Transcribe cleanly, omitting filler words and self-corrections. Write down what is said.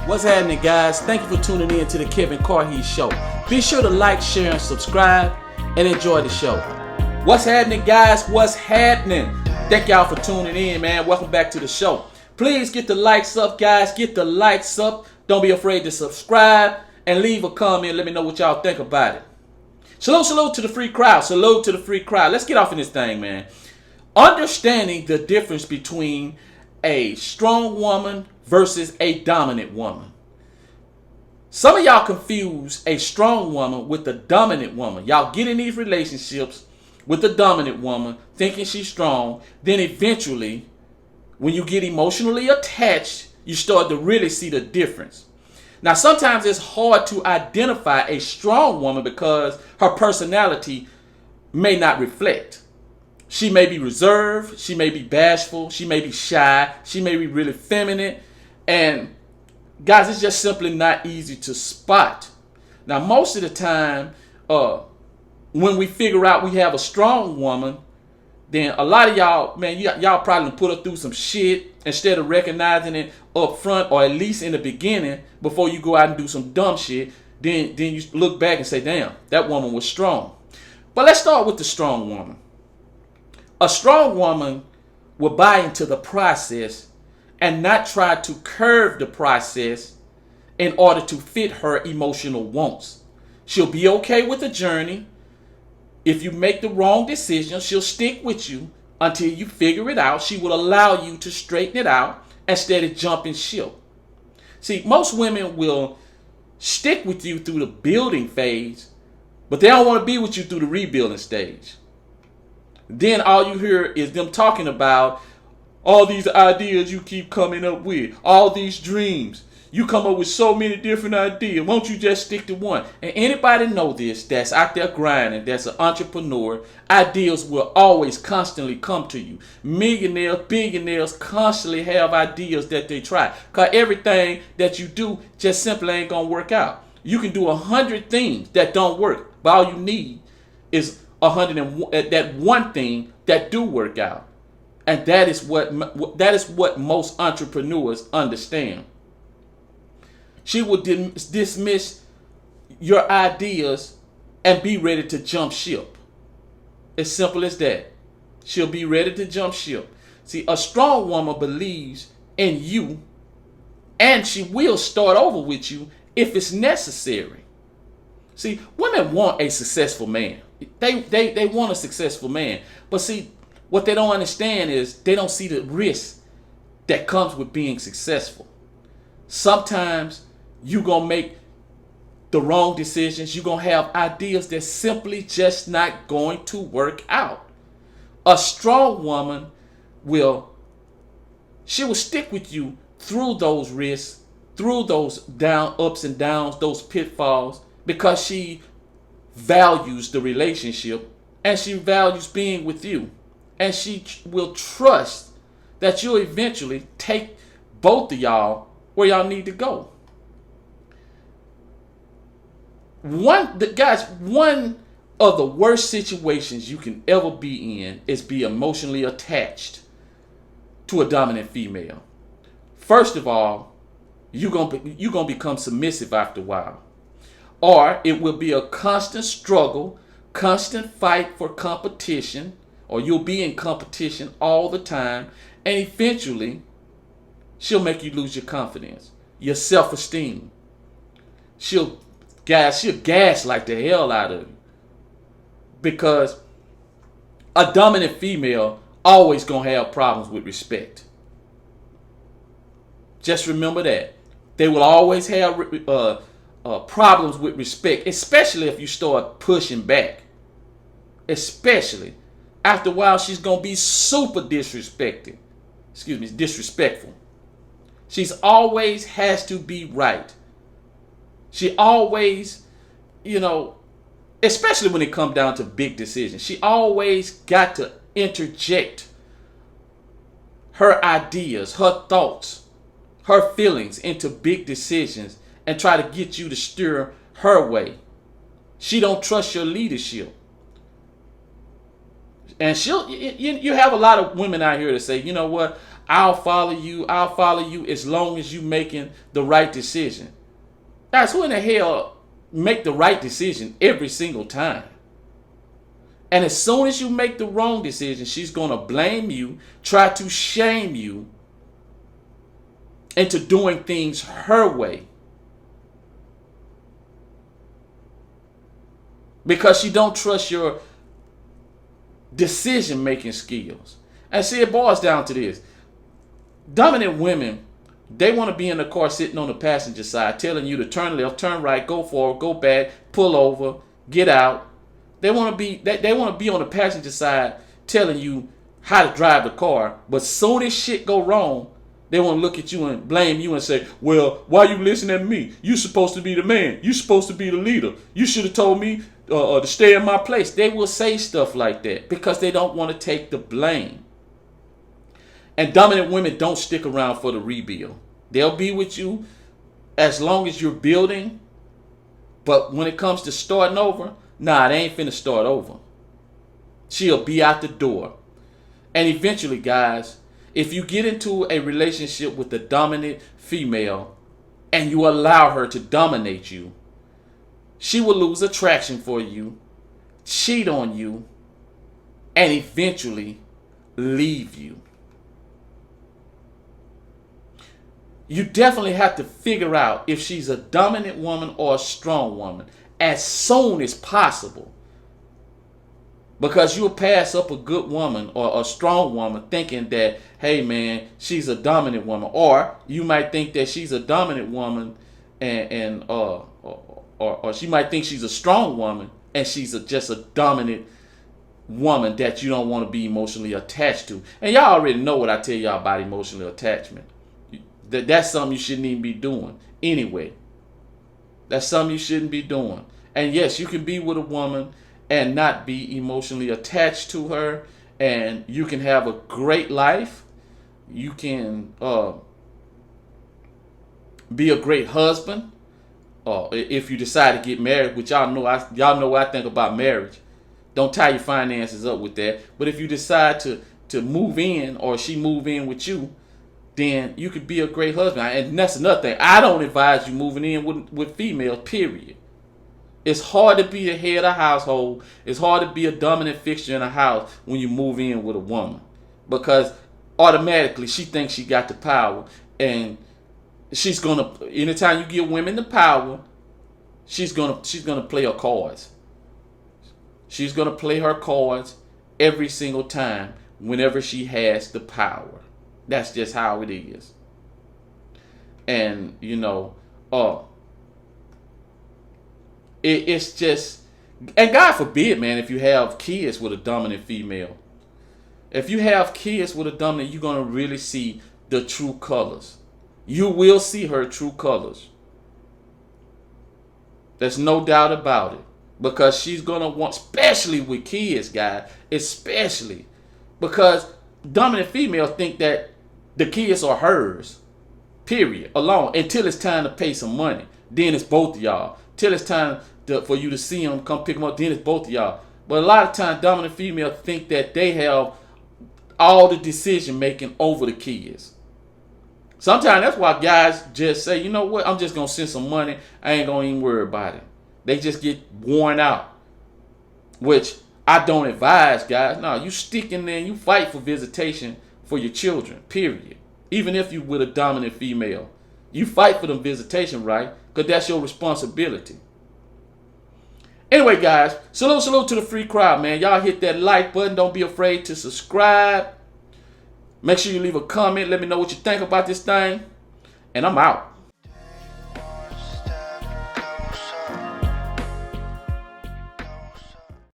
What's happening, guys? Thank you for tuning in to the Kevin Carhees Show. Be sure to like, share, and subscribe, and enjoy the show. What's happening, guys? What's happening? Thank y'all for tuning in, man. Welcome back to the show. Please get the likes up, guys. Get the likes up. Don't be afraid to subscribe and leave a comment. Let me know what y'all think about it. Salute to the free crowd. Salute to the free crowd. Let's get off in this thing, man. Understanding the difference between a strong woman versus a dominant woman. Some of y'all confuse a strong woman with a dominant woman. Y'all get in these relationships with the dominant woman thinking she's strong. Then eventually, when you get emotionally attached, you start to really see the difference. Now, sometimes it's hard to identify a strong woman because her personality may not reflect. She may be reserved, she may be bashful, she may be shy, she may be really feminine. And guys, it's just simply not easy to spot. Now, most of the time, when we figure out we have a strong woman, then a lot of y'all, man, y'all probably put her through some shit instead of recognizing it up front, or at least in the beginning before you go out and do some dumb shit. Then you look back and say, damn, that woman was strong. But let's start with the strong woman. A strong woman will buy into the process and not try to curve the process in order to fit her emotional wants. She'll be okay with the journey. If you make the wrong decision, she'll stick with you until you figure it out. She will allow you to straighten it out instead of jumping ship. See, most women will stick with you through the building phase, but they don't want to be with you through the rebuilding stage. Then all you hear is them talking about all these ideas you keep coming up with, all these dreams. You come up with so many different ideas. Won't you just stick to one? And anybody know this that's out there grinding, that's an entrepreneur, ideas will always constantly come to you. Millionaires, billionaires constantly have ideas that they try. Because everything that you do just simply ain't going to work out. You can do 100 things that don't work, but all you need is 101, that one thing that do work out. And that is what most entrepreneurs understand. She will dismiss your ideas and be ready to jump ship. As simple as that. She'll be ready to jump ship. See, a strong woman believes in you, and she will start over with you if it's necessary. See, women want a successful man. They want a successful man. But see, what they don't understand is they don't see the risk that comes with being successful. Sometimes you're going to make the wrong decisions. You're going to have ideas that simply just not going to work out. A strong woman will stick with you through those risks, through those ups and downs, those pitfalls, because she values the relationship and she values being with you. And she will trust that you'll eventually take both of y'all where y'all need to go. One of the worst situations you can ever be in is be emotionally attached to a dominant female. First of all, you're gonna become submissive after a while. Or it will be a constant struggle, constant fight for competition, or you'll be in competition all the time, and eventually she'll make you lose your confidence, your self-esteem. She'll gaslight the hell out of you, because a dominant female always gonna have problems with respect. Just remember that. They will always have problems with respect, especially if you start pushing back. Especially. After a while, she's going to be super disrespectful. She's always has to be right. She always, especially when it comes down to big decisions, she always got to interject her ideas, her thoughts, her feelings into big decisions and try to get you to steer her way. She don't trust your leadership. And you have a lot of women out here that say, you know what, I'll follow you. I'll follow you as long as you making the right decision. Guys, who in the hell make the right decision every single time? And as soon as you make the wrong decision, she's going to blame you, try to shame you into doing things her way. Because she don't trust your decision-making skills. And see, it boils down to this. Dominant women, they want to be in the car sitting on the passenger side, telling you to turn left, turn right, go forward, go back, pull over, get out. They want to be on the passenger side telling you how to drive the car. But soon as shit go wrong, they want to look at you and blame you and say, well, why you listening to me? You supposed to be the man. You supposed to be the leader. You should have told me to stay in my place. They will say stuff like that because they don't want to take the blame. And dominant women don't stick around for the rebuild. They'll be with you as long as you're building. But when it comes to starting over, nah, they ain't finna start over. She'll be out the door. And eventually, guys, if you get into a relationship with a dominant female and you allow her to dominate you, she will lose attraction for you, cheat on you, and eventually leave you. You definitely have to figure out if she's a dominant woman or a strong woman as soon as possible. Because you'll pass up a good woman or a strong woman thinking that, hey man, she's a dominant woman. Or you might think that she's a dominant woman or she might think she's a strong woman and she's just a dominant woman that you don't want to be emotionally attached to. And y'all already know what I tell y'all about emotional attachment. That's something you shouldn't even be doing anyway. That's something you shouldn't be doing. And yes, you can be with a woman and not be emotionally attached to her, and you can have a great life. You can be a great husband, if you decide to get married, which y'all know what I think about marriage. Don't tie your finances up with that. But if you decide to move in, or she move in with you, then you could be a great husband. And that's another thing. I don't advise you moving in with females, period. It's hard to be the head of the household. It's hard to be a dominant fixture in a house when you move in with a woman. Because automatically she thinks she got the power. And she's gonna, anytime you give women the power, she's gonna play her cards. She's gonna play her cards every single time whenever she has the power. That's just how it is. And it's just, and God forbid, man, if you have kids with a dominant female. If you have kids with a dominant, you're going to really see the true colors. You will see her true colors. There's no doubt about it. Because she's going to want, especially with kids, guys, especially. Because dominant females think that the kids are hers, period, alone, until it's time to pay some money. Then it's both of y'all. Till it's time for you to see them, come pick them up, then it's both of y'all. But a lot of times, dominant females think that they have all the decision making over the kids. Sometimes that's why guys just say, you know what, I'm just going to send some money. I ain't going to even worry about it. They just get worn out, which I don't advise, guys. No, you stick in there and you fight for visitation for your children, period. Even if you with a dominant female, you fight for them visitation, right? Because that's your responsibility. Anyway, guys, salute to the free crowd, man. Y'all hit that like button. Don't be afraid to subscribe. Make sure you leave a comment. Let me know what you think about this thing. And I'm out.